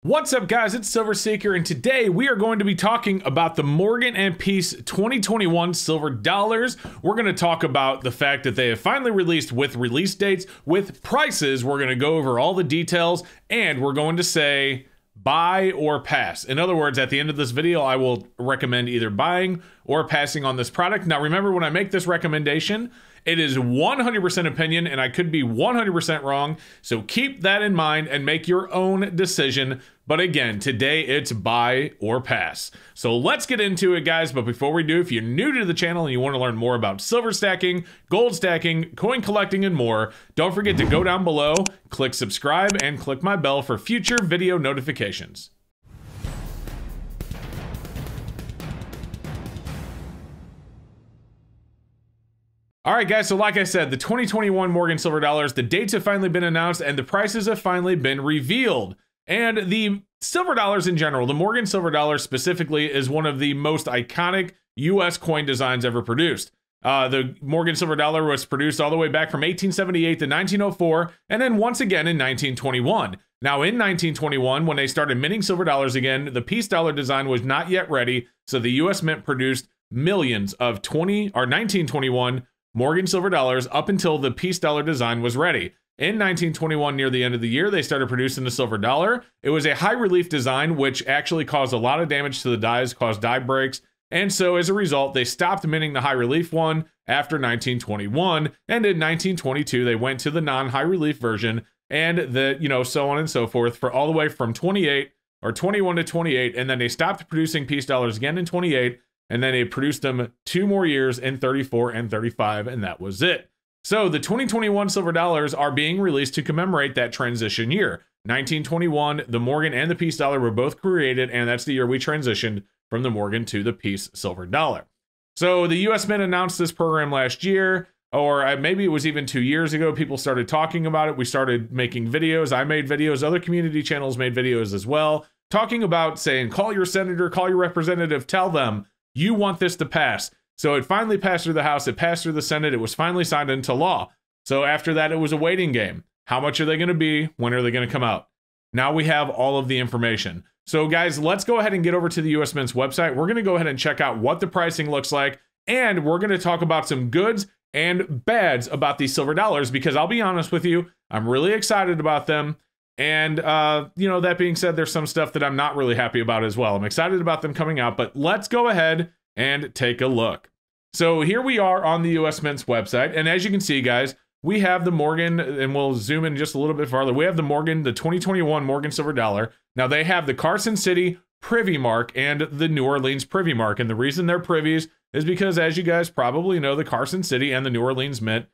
What's up, guys? It's Silver Seeker, and today we are going to be talking about the Morgan & Peace 2021 silver dollars. We're going to talk about the fact that they have finally released with release dates, with prices. We're going to go over all the details, and we're going to say buy or pass. In other words, at the end of this video, I will recommend either buying or passing on this product. Now, remember, when I make this recommendation, it is 100% opinion, and I could be 100% wrong, so keep that in mind and make your own decision. But again, today it's buy or pass. So let's get into it, guys. But before we do, if you're new to the channel and you want to learn more about silver stacking, gold stacking, coin collecting, and more, don't forget to go down below, click subscribe, and click my bell for future video notifications. All right, guys, so like I said, the 2021 Morgan silver dollars, the dates have finally been announced and the prices have finally been revealed. And the silver dollars in general, the Morgan silver dollar specifically, is one of the most iconic US coin designs ever produced. The Morgan silver dollar was produced all the way back from 1878 to 1904, and then once again in 1921. Now, in 1921, when they started minting silver dollars again, the peace dollar design was not yet ready, so the US Mint produced millions of 1921 Morgan silver dollars up until the peace dollar design was ready. In 1921, near the end of the year, they started producing the silver dollar. It was a high relief design, which actually caused a lot of damage to the dies, caused die breaks. And so as a result, they stopped minting the high relief one after 1921. And in 1922, they went to the non-high relief version, and so on and so forth, for all the way from 21 to 28. And then they stopped producing peace dollars again in 28. And then they produced them 2 more years in 34 and 35, and that was it. So the 2021 silver dollars are being released to commemorate that transition year. 1921, the Morgan and the peace dollar were both created, and that's the year we transitioned from the Morgan to the peace silver dollar. So the US Mint announced this program last year, or maybe it was even 2 years ago. People started talking about it. We started making videos. I made videos. Other community channels made videos as well, talking about saying, call your senator, call your representative, tell them you want this to pass. So it finally passed through the House, it passed through the Senate, it was finally signed into law. So after that, it was a waiting game. How much are they going to be? When are they going to come out? Now we have all of the information. So guys, let's go ahead and get over to the US Mint's website. We're going to go ahead and check out what the pricing looks like, and we're going to talk about some goods and bads about these silver dollars, because I'll be honest with you, I'm really excited about them. And, that being said, there's some stuff that I'm not really happy about as well. I'm excited about them coming out, but let's go ahead and take a look. So here we are on the US Mint's website. And as you can see, guys, we have the Morgan, and we'll zoom in just a little bit farther. We have the Morgan, the 2021 Morgan silver dollar. Now they have the Carson City Privy Mark and the New Orleans Privy Mark. And the reason they're privies is because, as you guys probably know, the Carson City and the New Orleans Mint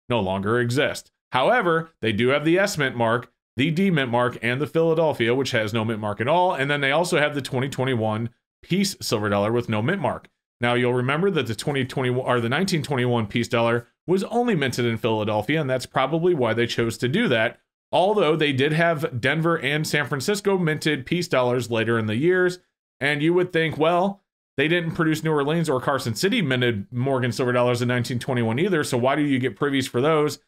no longer exist. However, they do have the S Mint mark, the D Mint mark, and the Philadelphia, which has no mint mark at all. And then they also have the 2021 Peace silver dollar with no mint mark. Now you'll remember that the 1921 Peace dollar was only minted in Philadelphia, and that's probably why they chose to do that. Although they did have Denver and San Francisco minted Peace dollars later in the years, and you would think, well, they didn't produce New Orleans or Carson City minted Morgan silver dollars in 1921 either, so why do you get privies for those,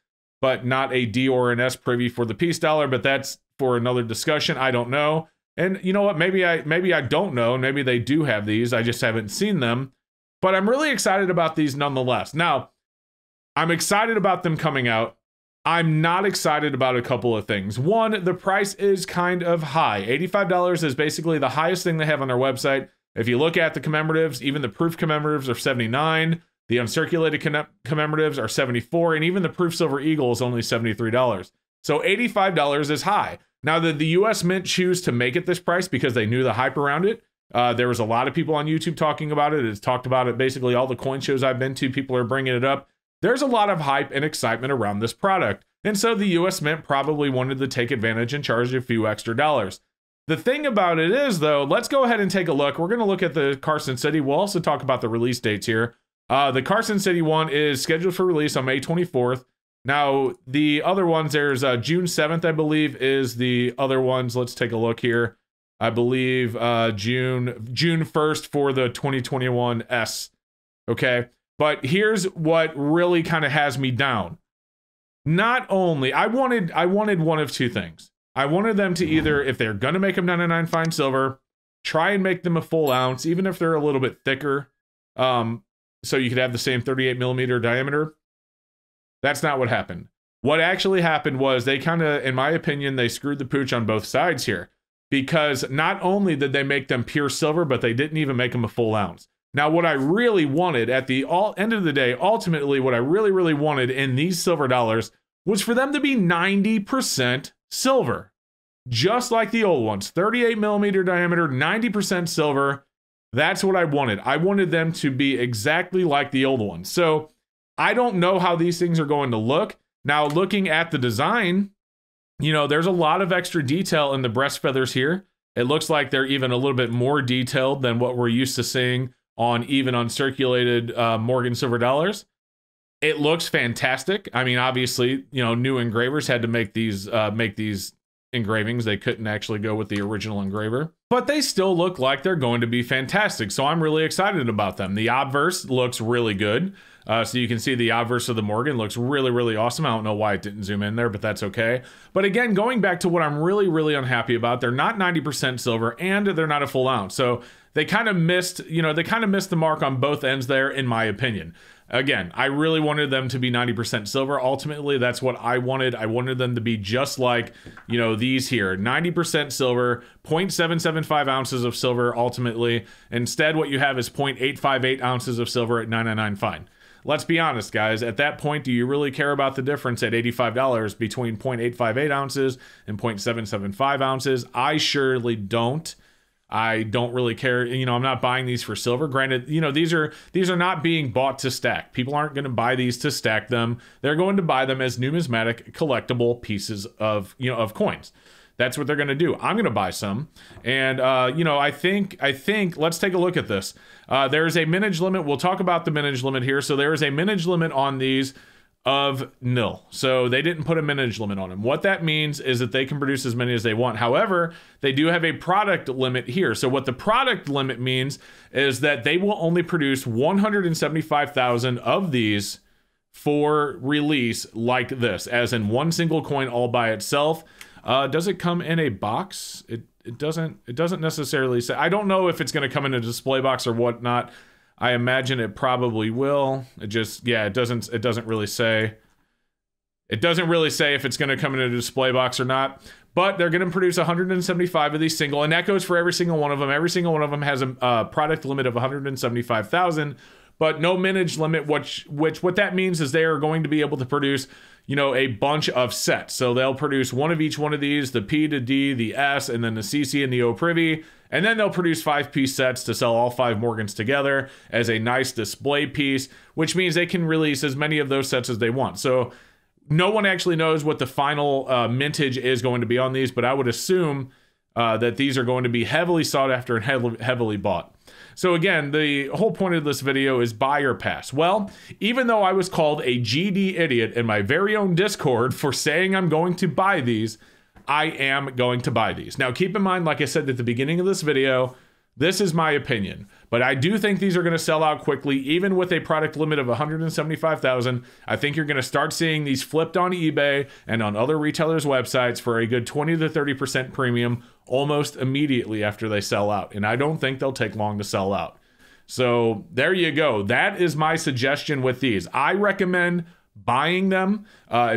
but not a D or an S privy for the Peace dollar? But that's for another discussion. I don't know. And you know what? Maybe I don't know. Maybe they do have these. I just haven't seen them. But I'm really excited about these nonetheless. Now, I'm excited about them coming out. I'm not excited about a couple of things. One, the price is kind of high. $85 is basically the highest thing they have on their website. If you look at the commemoratives, even the proof commemoratives are $79. The uncirculated commemoratives are $74. And even the proof silver eagle is only $73. So $85 is high. Now, did the US Mint choose to make it this price because they knew the hype around it? There was a lot of people on YouTube talking about it. It's talked about it. Basically, all the coin shows I've been to, people are bringing it up. There's a lot of hype and excitement around this product. And so the US Mint probably wanted to take advantage and charge a few extra dollars. The thing about it is, though, let's go ahead and take a look. We're going to look at the Carson City. We'll also talk about the release dates here. The Carson City one is scheduled for release on May 24th. Now, the other ones, there's June 7th, I believe, is the other ones. Let's take a look here. I believe June 1st for the 2021 S. Okay, but here's what really kind of has me down. Not only, I wanted one of two things. I wanted them to either, if they're gonna make them 99 fine silver, try and make them a full ounce, even if they're a little bit thicker, so you could have the same 38 millimeter diameter. That's not what happened. What actually happened was they kind of, in my opinion, they screwed the pooch on both sides here, because not only did they make them pure silver, but they didn't even make them a full ounce. Now, what I really wanted at the end of the day, ultimately, what I really wanted in these silver dollars was for them to be 90% silver, just like the old ones. 38 millimeter diameter, 90% silver. That's what I wanted. I wanted them to be exactly like the old ones. So I don't know how these things are going to look. Now, looking at the design, you know, there's a lot of extra detail in the breast feathers here. It looks like they're even a little bit more detailed than what we're used to seeing on even uncirculated Morgan silver dollars. It looks fantastic. I mean, obviously, you know, new engravers had to make these engravings. They couldn't actually go with the original engraver, but they still look like they're going to be fantastic. So I'm really excited about them. The Obverse looks really good. So you can see the Obverse of the Morgan looks really awesome. I don't know why it didn't zoom in there, but that's okay. But again, going back to what I'm really unhappy about, they're not 90% silver and they're not a full ounce. So they kind of missed, you know, they kind of missed the mark on both ends there, in my opinion. Again, I really wanted them to be 90% silver. Ultimately, that's what I wanted. I wanted them to be just like, you know, these here, 90% silver, 0.775 ounces of silver ultimately. Instead, what you have is 0.858 ounces of silver at 999 fine. Let's be honest, guys. At that point, do you really care about the difference at $85 between 0.858 ounces and 0.775 ounces? I surely don't. I don't really care. You know, I'm not buying these for silver. Granted, you know, these are not being bought to stack. People aren't going to buy these to stack them. They're going to buy them as numismatic collectible pieces of, you know, of coins. That's what they're going to do. I'm going to buy some. And, you know, I think, let's take a look at this. There's a mintage limit. We'll talk about the mintage limit here. So there is a mintage limit on these of nil. So they didn't put a mintage limit on them. What that means is that they can produce as many as they want. However, they do have a product limit here. So what the product limit means is that they will only produce 175,000 of these for release like this, as in one single coin all by itself. Does it come in a box? It doesn't necessarily say. I don't know if it's going to come in a display box or whatnot. I imagine it probably will. It just, yeah, it doesn't really say. It doesn't really say if it's going to come in a display box or not, but they're going to produce 175 of these single, and that goes for every single one of them. Every single one of them has a product limit of 175,000, but no mintage limit, which what that means is they are going to be able to produce, you know, a bunch of sets. So they'll produce one of each one of these, the P to D, the S, and then the CC and the O privy. And then they'll produce 5-piece sets to sell all 5 Morgans together as a nice display piece, which means they can release as many of those sets as they want. So no one actually knows what the final mintage is going to be on these, but I would assume that these are going to be heavily sought after and heavily bought. So again, the whole point of this video is buy or pass. Well, even though I was called a GD idiot in my very own Discord for saying I'm going to buy these, I am going to buy these. Now, keep in mind, like I said at the beginning of this video, this is my opinion, but I do think these are going to sell out quickly, even with a product limit of 175,000. I think you're going to start seeing these flipped on eBay and on other retailers' websites for a good 20 to 30% premium almost immediately after they sell out. And I don't think they'll take long to sell out. So there you go. That is my suggestion with these. I recommend buying them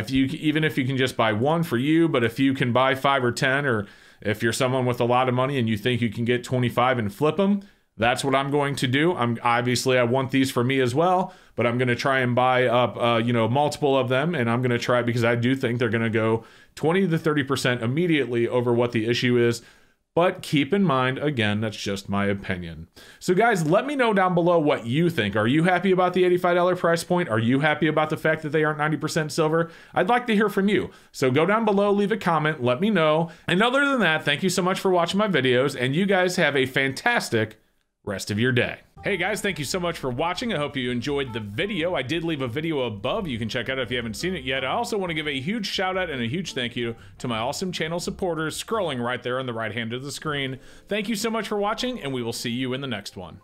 even if you can just buy one for you, but if you can buy 5 or 10, or if you're someone with a lot of money and you think you can get 25 and flip them, that's what I'm going to do. I want these for me as well, but I'm going to try and buy up you know, multiple of them, and I'm going to try, because I do think they're going to go 20 to 30% immediately over what the issue is. But keep in mind, again, that's just my opinion. So guys, let me know down below what you think. Are you happy about the $85 price point? Are you happy about the fact that they aren't 90% silver? I'd like to hear from you. So go down below, leave a comment, let me know. And other than that, thank you so much for watching my videos, and you guys have a fantastic rest of your day. Hey guys, thank you so much for watching. I hope you enjoyed the video. I did leave a video above you can check out if you haven't seen it yet. I also want to give a huge shout out and a huge thank you to my awesome channel supporters scrolling right there on the right hand of the screen. Thank you so much for watching, and we will see you in the next one.